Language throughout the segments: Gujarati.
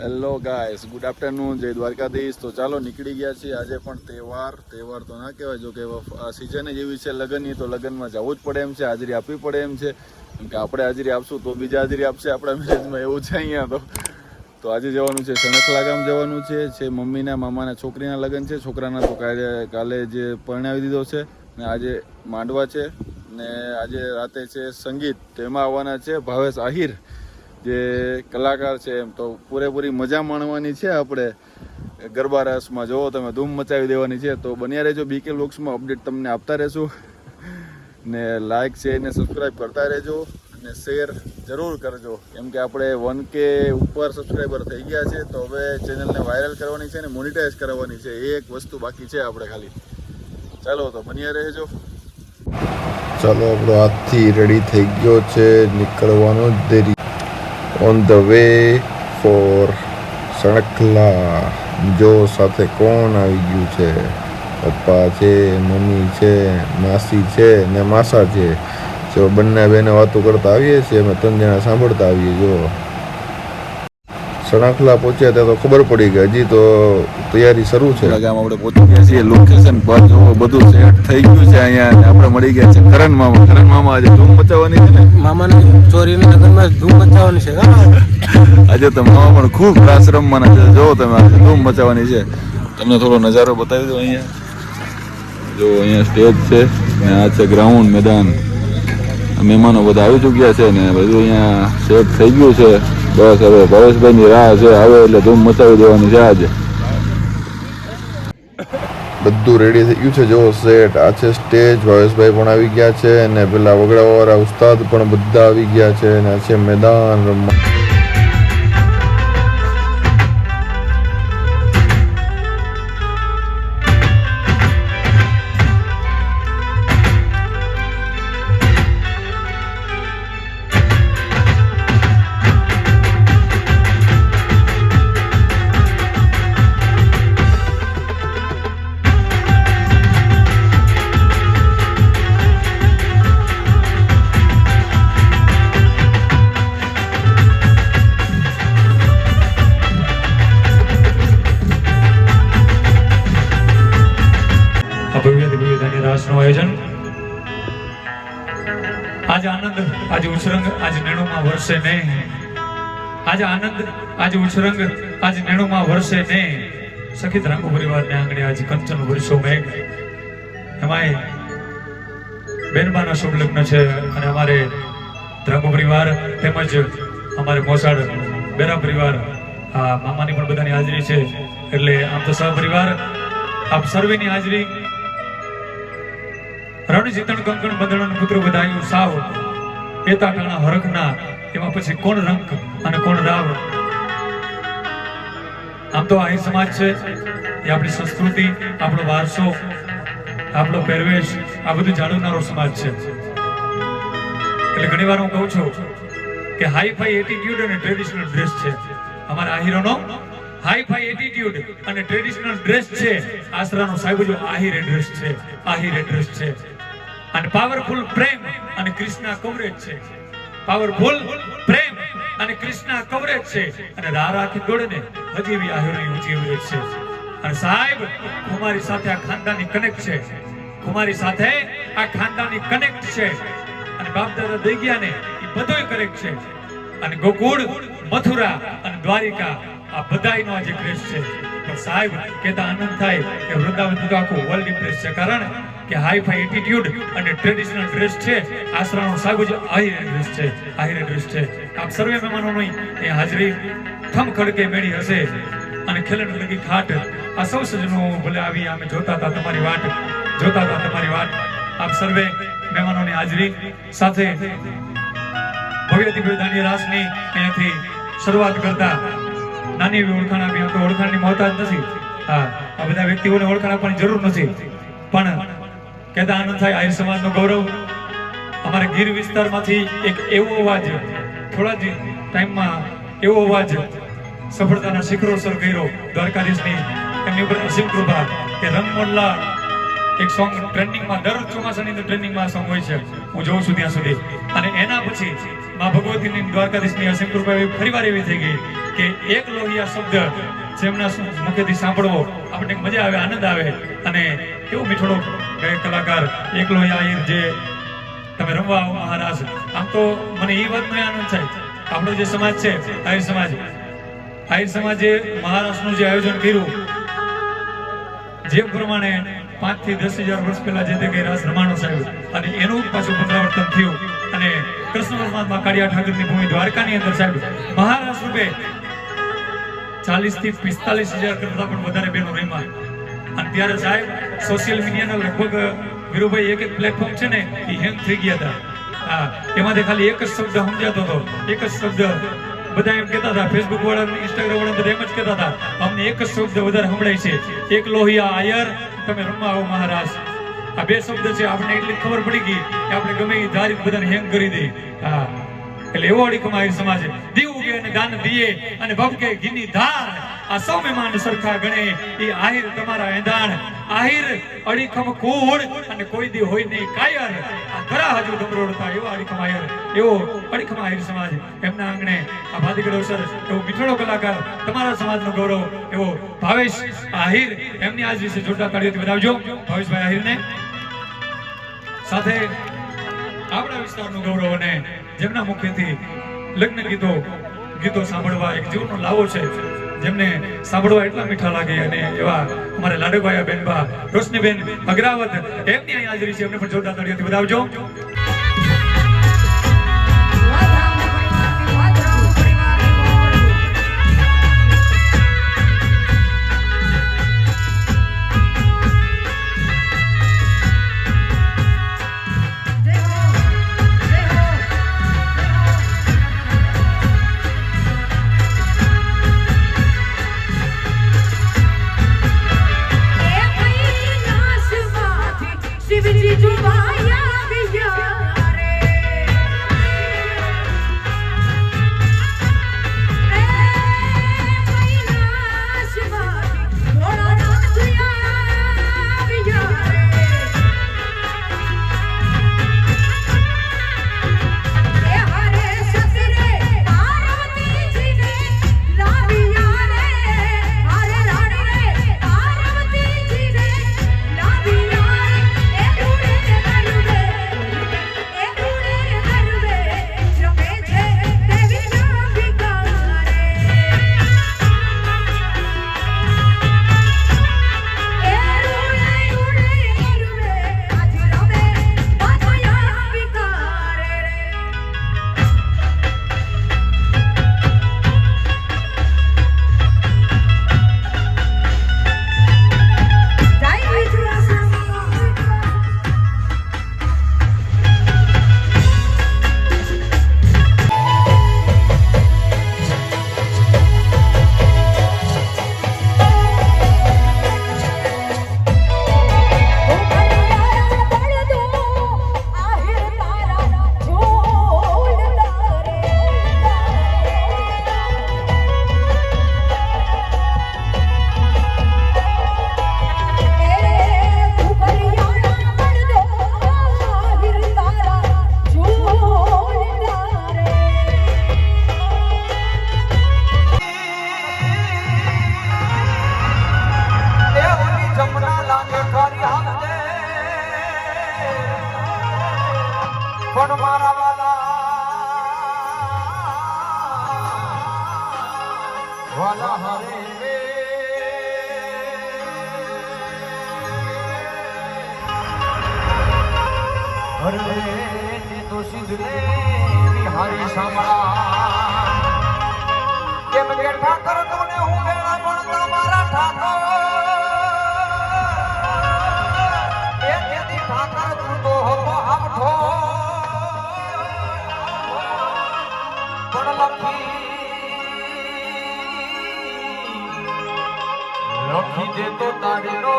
હેલો ગાઈસ, ગુડ આફ્ટરનૂન, જય દ્વારકાધીશ. તો ચાલો નીકળી ગયા છીએ. આજે પણ તહેવાર તો ના કહેવાય, જો કે આ સિઝન જ એવી છે લગ્નની, તો લગ્નમાં જવું જ પડે એમ છે, હાજરી આપવી પડે એમ છે. કેમ કે આપણે હાજરી આપશું તો બીજા હાજરી આપશે આપણા મેરેજમાં, એવું છે અહીંયા. તો આજે જવાનું છે સણખલા ગામ જવાનું છે મમ્મીના મામાના છોકરીના લગ્ન છે. છોકરાના તો કાલે જે પરણાવી દીધો છે ને આજે માંડવા છે ને આજે રાતે છે સંગીત. તો એમાં આવવાના છે ભાવેશ આહિર, જે કલાકાર છે. એમ તો પૂરેપૂરી મજા માણવાની છે આપણે ગરબા રસમાં. જોવો તમે, ધૂમ મચાવી દેવાની છે. તો બન્યા રહેજો બીકે વ્લોગ્સમાં, અપડેટ તમને આપતા રહેશું. ને લાઇક છે ને સબસ્ક્રાઈબ કરતા રહેજો અને શેર જરૂર કરજો, કેમ કે આપણે 1K ઉપર સબસ્ક્રાઈબર થઈ ગયા છે. તો હવે ચેનલને વાયરલ કરવાની છે ને મોનિટાઈઝ કરવાની છે. એક વસ્તુ બાકી છે આપણે ખાલી. ચાલો તો બન્યા રહેજો. ચાલો, આપણો હાથથી રેડી થઈ ગયો છે, નીકળવાનો દેરી. On the way for Sankhala. જો સાથે કોણ આવી ગયું છે? પપ્પા છે, મમ્મી છે, માસી છે ને માસા છે. જો બંને બેને વાતો કરતા આવીએ છીએ, અમે 3 જણા સાંભળતા આવીએ. જો સણખલા પહોંચ્યા ત્યાં તો ખબર પડી ગઈ, હજી તો તૈયારી શરૂ છે. ગામ આપણે પહોંચી ગયા છીએ લોકેશન પર. જો બધું સેટ થઈ ગયું છે અહીંયા. આપણે મળી ગયા છે કરણ મામા. આજે ધૂમ મચાવવાની છે ને, મામાની ચોરીના લગ્નમાં ધૂમ મચાવવાની છે. આજે તો મામા પણ ખૂબ રાસ રમવાના છે. જો તમે, આજે ધૂમ મચાવવાની છે. તમને થોડો નજારો બતાવી દો અહીંયા. જો અહીંયા સ્ટેજ છે ને આ છે ગ્રાઉન્ડ, મેદાન. મહેમાનો બધા આવી ચૂક્યા છે ને બધું અહીંયા સેટ થઈ ગયું છે. બસ હવે ભાવેશભાઈની રાહ છે, આવે એટલે ધૂમ મચાવી દેવાની છે આજે. બધું રેડી થઈ ગયું છે. જો સેટ, આ છે સ્ટેજ. ભાવેશભાઈ પણ આવી ગયા છે અને પેલા વગડાવાળા ઉસ્તાદ પણ બધા આવી ગયા છે. અને આ છે મેદાન રમવા. આયોજન આજે આનંદ, આજે ઉછરંગ, આજે નેણુમાં વરસે ને. આજે આનંદ, આજે ઉછરંગ, આજે નેણુમાં વરસે ને. સખી રાંગુ પરિવારને આંગણે આજે કંચન વરસો મેઘ. એમાંય બેનબાના શુભ લગ્ન છે અને અમારે રાંગુ પરિવાર તેમજ અમારે મોસાળ બેરા પરિવાર, આ મામાની પણ બધાની હાજરી છે. એટલે આમ તો સહપરિવાર આપ સર્વેની હાજરી. રણજીતણ કંકણ બંધણ પુત્ર બધાયું સાવ. એતા ટાણા હરખના, એમાં પછી કોણ રંક અને કોણ રાવ. આમ તો આહિર સમાજ છે એ આપણી સંસ્કૃતિ, આપણો વારસો, આપણો પહેરવેશ, આ બધું જાળવનારો સમાજ છે. એટલે ઘણી વાર હું કહું છું કે હાઈ ફાઈ એટીટ્યુડ અને ટ્રેડિશનલ ડ્રેસ છે અમારા આહિરોનો. હાઈ ફાઈ એટીટ્યુડ અને ટ્રેડિશનલ ડ્રેસ છે આશરાનો સાહેબ. જો આહિર એડ્રેસ છે, આહિર એડ્રેસ છે. અને પાવરફુલ પ્રેમ અને કૃષ્ણા કવરેજ છે. પાવરફુલ પ્રેમ અને કૃષ્ણા કવરેજ છે. અને રાહ રાખી દોડે ને હજી એવી આહિરની ઊંચી એવરેજ છે. અને સાહેબ, કુમારી સાથે આ ખાનદાની કનેક્ટ છે. કુમારી સાથે આ ખાનદાની કનેક્ટ છે. અને બાપ દાદા દઈ ગયા ને એ બધુંય કરેક્ટ છે. અને ગોકુળ, મથુરા અને દ્વારિકા, આ બધાયનો આજે ક્રેઝ છે. પણ સાહેબ કહેતા આનંદ થાય કે વૃંદાવન તો આખું વર્લ્ડ ઇમ્પ્રેસ છે. કારણ કે હાઈ ફાઈ એટીટ્યુડ અને ટ્રેડિશનલ ડ્રેસ છે આશરાનો સાહેબ. જ આહિર ડ્રેસ છે, આહિર ડ્રેસ છે. આપ સર્વે મહેમાનોની એ હાજરી થમ ખડકે મેળી હશે અને ખેલણ લગી ખાટ. આ સૌ સજનો ભલે આવી અમે જોતા હતા તમારી વાટ, જોતા હતા તમારી વાટ. આપ સર્વે મહેમાનોની હાજરી સાથે ભવ્યથી ભવ્ય દાંડિયા રાસની અહીંયાથી શરૂઆત કરતા નાની એવી ઓળખાણ આપી. તો ઓળખાણની મોહતાજ નથી. હા, આ બધા વ્યક્તિઓને ઓળખાણ આપવાની જરૂર નથી. પણ કહેતા આનંદ થાય, આહિર સમાજનો ગૌરવ. અમારે ગીર વિસ્તારમાંથી એક એવો અવાજ થોડા જ ટાઈમમાં, એવો અવાજ સફળતાના શિખરો સર કર્યો દ્વારકાધીશની એમની ઉપર અસીમ કૃપા કે રંગમોડલા એક સોંગ ટ્રેન્ડિંગમાં, દર ચોમાસાની અંદર ટ્રેન્ડિંગમાં સોંગ હોય છે, હું જોઉં છું ત્યાં સુધી. અને એના પછી મા ભગવતીની દ્વારકાધીશની અસીમ કૃપા એવી ફરીવાર એવી થઈ ગઈ કે એક લોહિયા શબ્દ જેમના મુખેથી સાંભળવો આપણને મજા આવે, આનંદ આવે. અને કેવો મીઠોડો કલાકાર એક લોહિયા આહિર જે તમે રમવા આવો મહારાજ. આમ તો મને એ વાતનો આનંદ થાય, આપણો જે સમાજ છે આહિર સમાજે મહારાષ્ટ્રનું જે આયોજન કર્યું, જે પ્રમાણે 5 થી 10,000 વર્ષ પહેલા જે તે કઈ રાસ રમાણો સાહેબ, અને એનું પાછું પુનરાવર્તન થયું. અને કૃષ્ણ પરમાત્મા કાળિયા ઠાકરની ભૂમિ દ્વારકાની અંદર સાહેબ મહારાજ રૂપે 40 થી 45,000 કરતા પણ વધારે બહેનો રમ્યા. અને ત્યારે સાહેબ સોશિયલ મીડિયાના લગભગ વીરુભાઈ એક પ્લેટફોર્મ છે ને એ હેંગ થઈ ગયા હતા. હા, એમાંથી ખાલી એક જ શબ્દ સમજાતો હતો, એક જ શબ્દ બધા એમ કહેતા હતા, ફેસબુક વાળા ઇન્સ્ટાગ્રામ વાળા બધા એમ જ કહેતા હતા, અમને એક જ શબ્દ વધારે સંભળાય છે, એક લોહિયા આયર તમે રમવા આવો મહારાજ. આ 2 શબ્દ છે, આપણે એટલી ખબર પડી ગઈ કે આપણે ગમે એ ધારી બધાને હેંગ કરી દઈએ. હા, એટલે એવો અડીખમ આહિર સમાજ દીવ ઉગે અને દાન દીએ અને ભબકે ઘીની ધાર, આ સૌ મહેમાન સરખા ગણે એ આહિર તમારા એંધાણ. આહિર અડીખમ કુળ અને કોઈ દી હોય નહીં કાયર, આ ધરા હજુ દમરોડતા એવો અડીખમ આહિર, એવો અડીખમ આહિર સમાજ. એમના આંગણે આ ભાતીગળ અવસર એવો મીઠડો કલાકાર, તમારા સમાજનો ગૌરવ એવો ભાવેશ આહિર, એમની આજ વિશે જોરદાર તાળીઓથી વધાવજો ભાવેશભાઈ આહિરને. સાથે આપણા વિસ્તારનું ગૌરવ અને જેમના મુખેથી લગ્ન ગીતો સાંભળવા એક જીવનો લાવો છે, જેમને સાંભળવા એટલા મીઠા લાગે. અને એવા અમારે લાડુભાઈ બેનબા રોશનીબેન અગ્રાવત, એમની અહીં હાજરી છે, એમને પણ જોરદાર તાળીઓથી વધાવજો. શિવજી જુવાયા વિયા રે, એ કૈલાસમાંથી ભોળાનાથ આવ્યા રે, એ હરે સસરે પાર્વતીજીને લાવ્યા રે, હરે રાણીને પાર્વતીજીને લાવ્યા. પણ મારા વાલા હરે હરે તો સિદ્ધને બિહારી સાંભળા કેમ કે ઠાકર તુને હું વેળા પણ તમારા ઠાકર એ તેથી ઠાકર તું તો હતો આમઠો પણ લખી દે તો તારીનો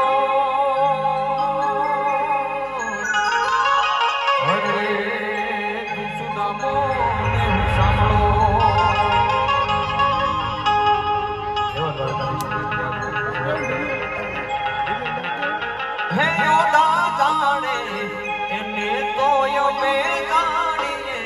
હરે તું સુદામો ને સાંભળો હે ઓદા જાણે એને તો યો મે જાણીએ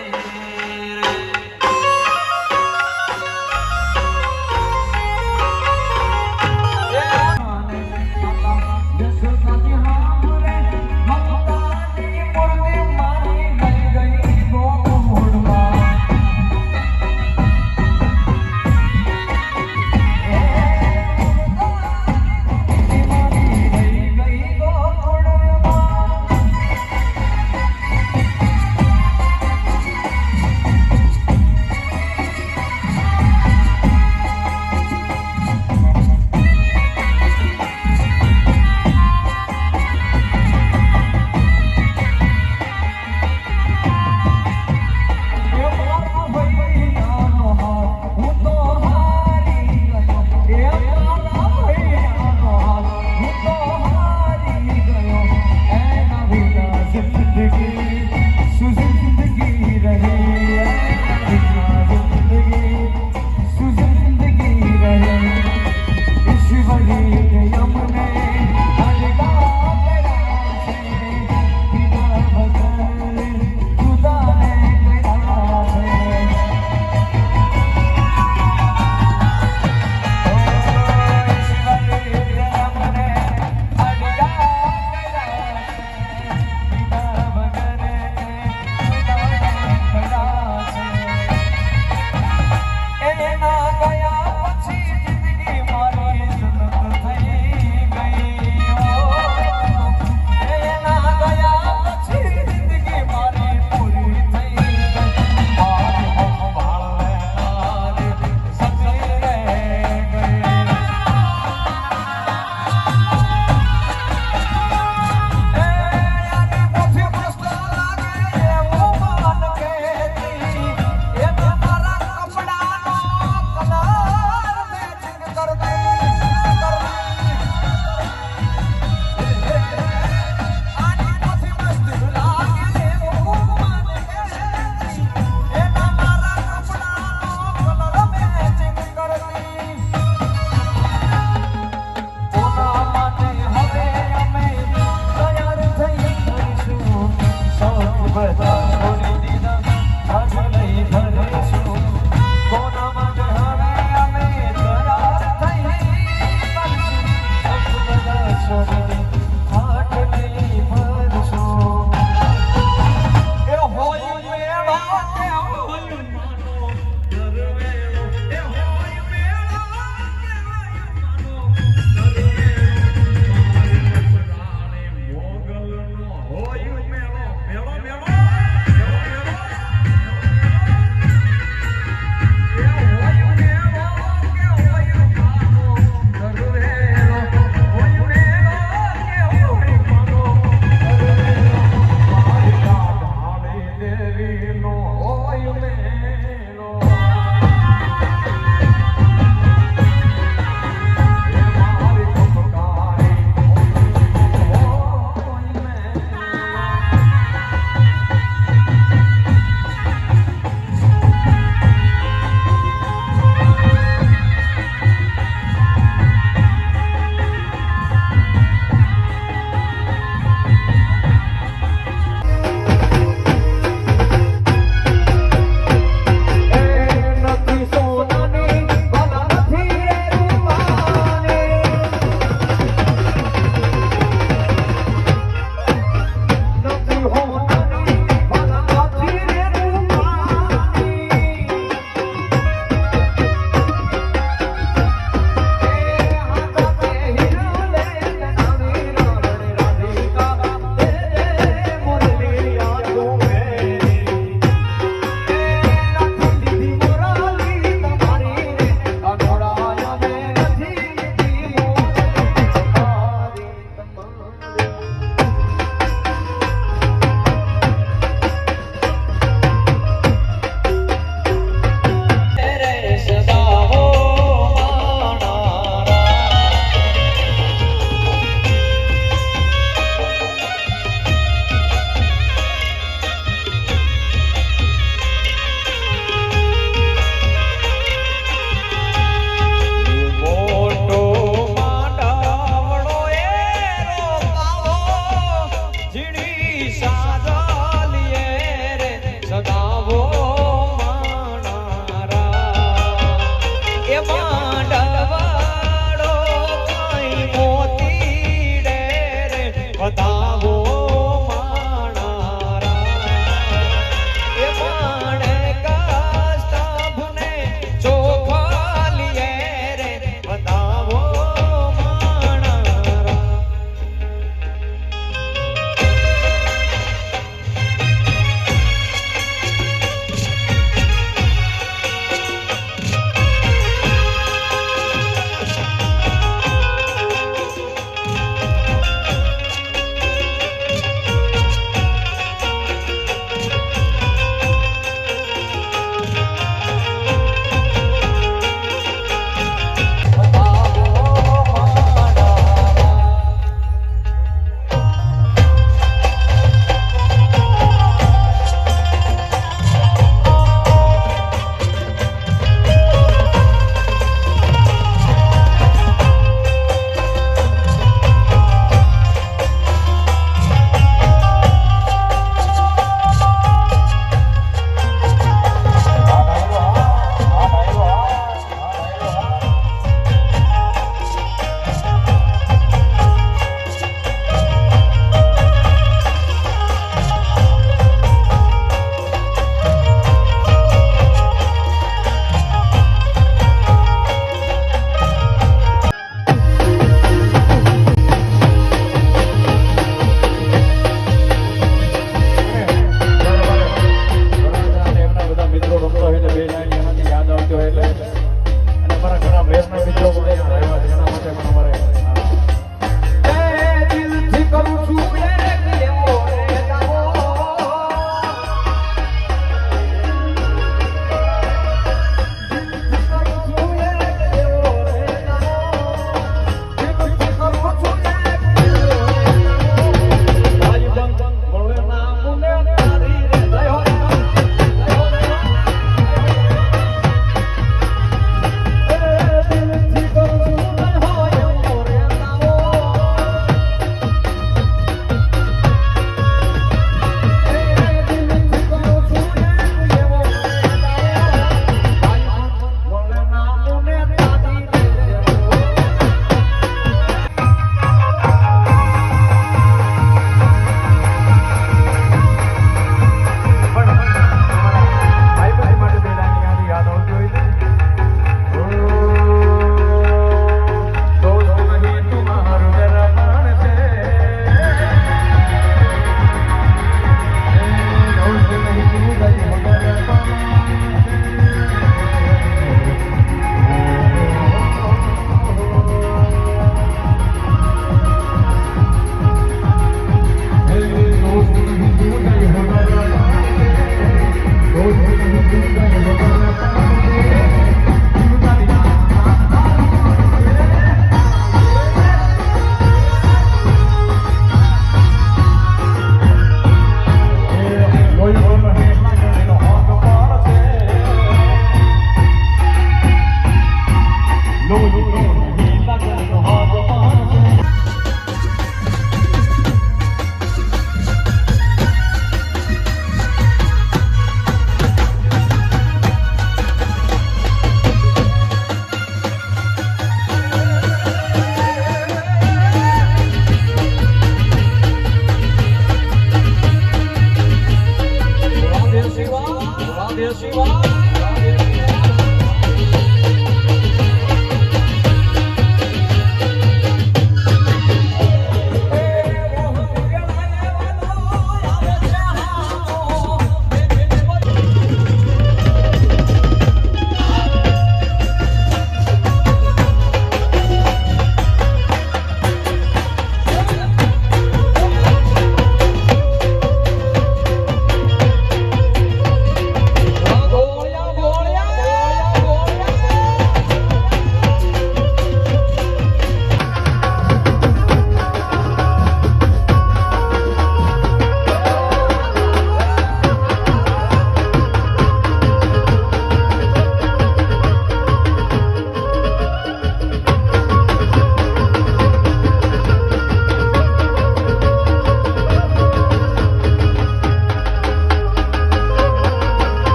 રાધે શિવા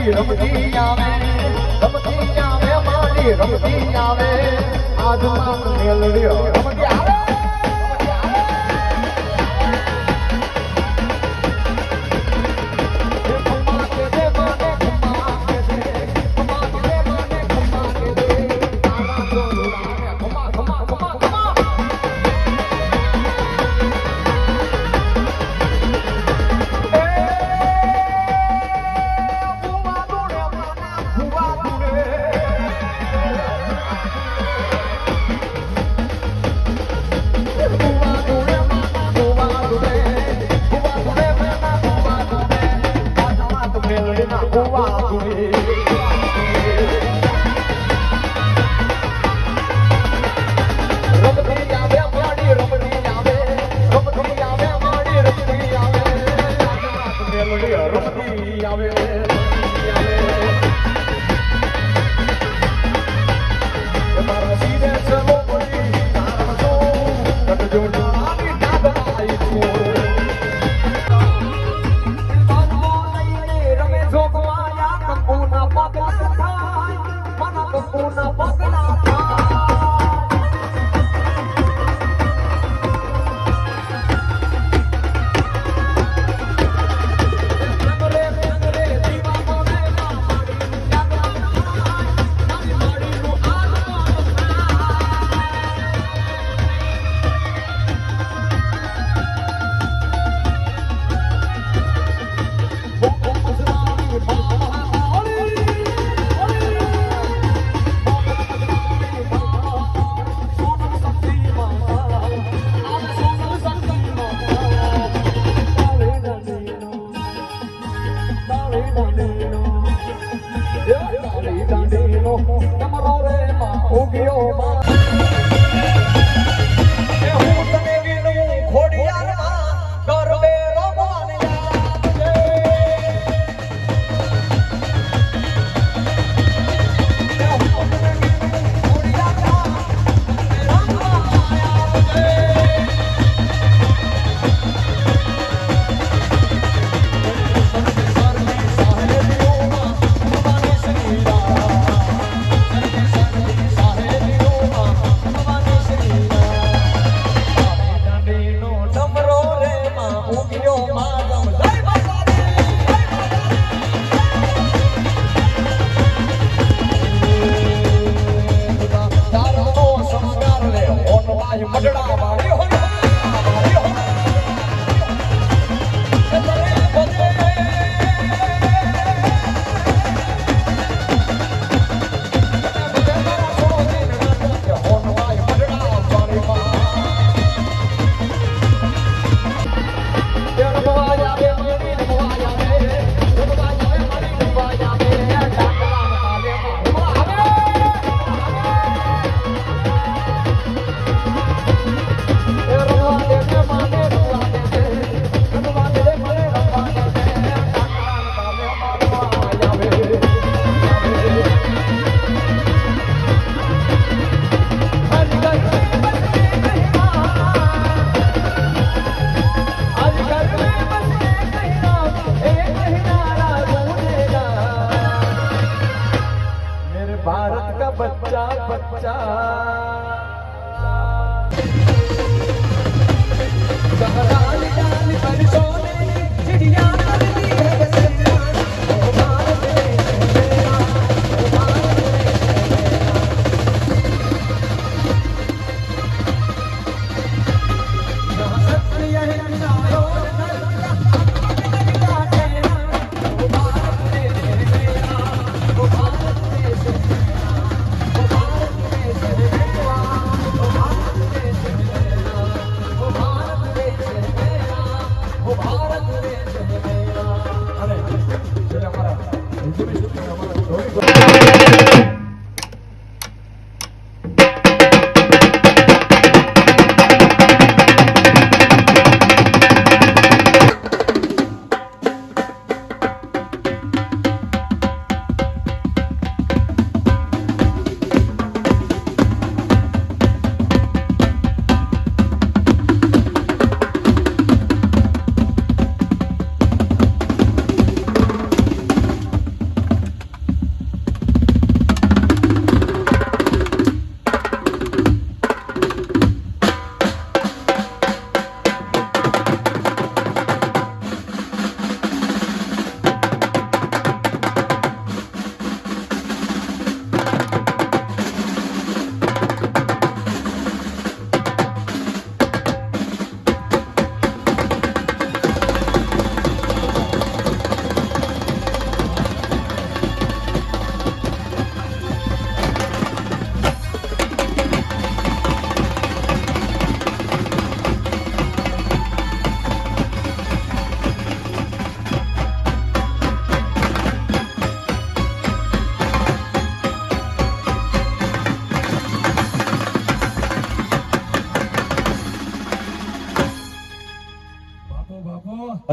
માડી રમતી આવે માડી રમતી આવે આજમાં મેલડ્યો રમતી આવે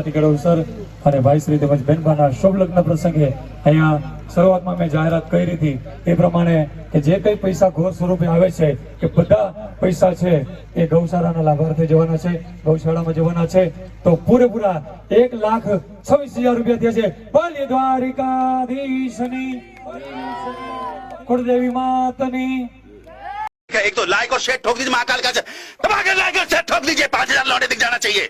નીકળ્યો સર અને ભાઈ શ્રી તેમજ બેનબાના શુભ લગ્ન પ્રસંગે અહીંયા શરૂઆતમાં મેં જાહેરાત કરી હતી એ પ્રમાણે કે જે કંઈ પૈસા ઘોર સ્વરૂપે આવે છે કે બધા પૈસા છે એ ગૌશાળાના લાભાર્થે જવાના છે, ગૌશાળામાં જવાના છે. તો પૂરેપૂરા 1,26,000 રૂપિયા થયા છે. બોલીએ દ્વારિકાધીશની कुलदेवी मातनी. एक तो लाइक और शेयर ठोक दीजिए महाकाल का दबा के लाइक और शेयर ठोक दीजिए 5,000 लौटे दिख जाना चाहिए.